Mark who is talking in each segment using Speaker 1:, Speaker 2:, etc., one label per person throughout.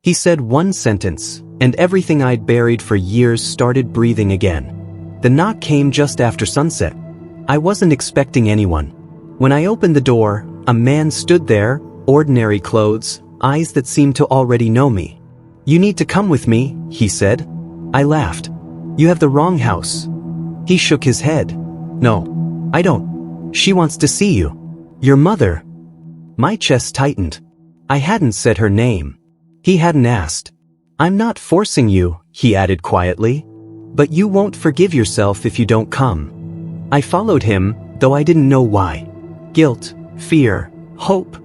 Speaker 1: He said one sentence, and everything I'd buried for years started breathing again. The knock came just after sunset. I wasn't expecting anyone. When I opened the door, a man stood there, ordinary clothes, eyes that seemed to already know me. "You need to come with me," he said. I laughed. "You have the wrong house." He shook his head. "No, I don't. She wants to see you. Your mother." My chest tightened. I hadn't said her name. He hadn't asked. "I'm not forcing you," he added quietly. "But you won't forgive yourself if you don't come." I followed him, though I didn't know why. Guilt, fear, hope.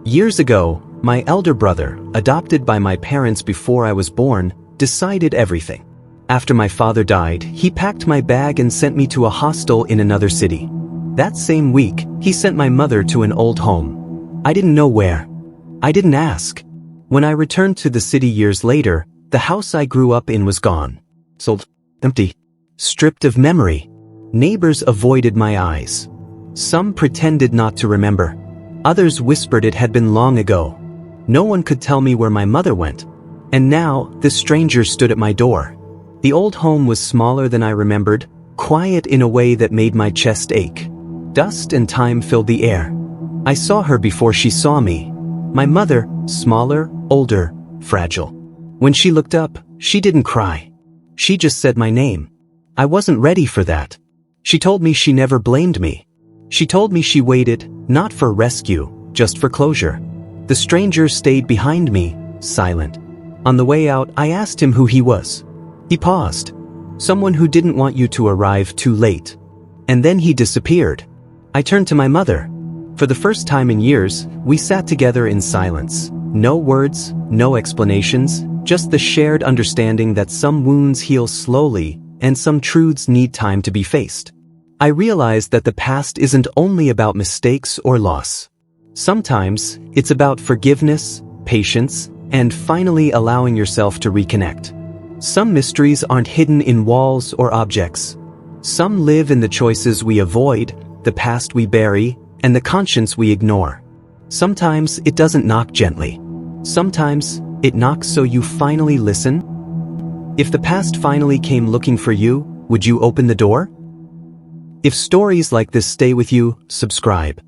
Speaker 1: Years ago, my elder brother, adopted by my parents before I was born, decided everything. After my father died, he packed my bag and sent me to a hostel in another city. That same week, he sent my mother to an old home. I didn't know where. I didn't ask. When I returned to the city years later, the house I grew up in was gone. Sold. Empty. Stripped of memory. Neighbors avoided my eyes. Some pretended not to remember. Others whispered it had been long ago. No one could tell me where my mother went. And now, this stranger stood at my door. The old home was smaller than I remembered, quiet in a way that made my chest ache. Dust and time filled the air. I saw her before she saw me. My mother, smaller, older, fragile. When she looked up, she didn't cry. She just said my name. I wasn't ready for that. She told me she never blamed me. She told me she waited, not for rescue, just for closure. The stranger stayed behind me, silent. On the way out, I asked him who he was. He paused. "Someone who didn't want you to arrive too late." And then he disappeared. I turned to my mother. For the first time in years, we sat together in silence. No words, no explanations, just the shared understanding that some wounds heal slowly and some truths need time to be faced. I realized that the past isn't only about mistakes or loss. Sometimes, it's about forgiveness, patience, and finally allowing yourself to reconnect. Some mysteries aren't hidden in walls or objects. Some live in the choices we avoid, the past we bury, and the conscience we ignore. Sometimes it doesn't knock gently. Sometimes it knocks so you finally listen. If the past finally came looking for you, would you open the door? If stories like this stay with you, subscribe.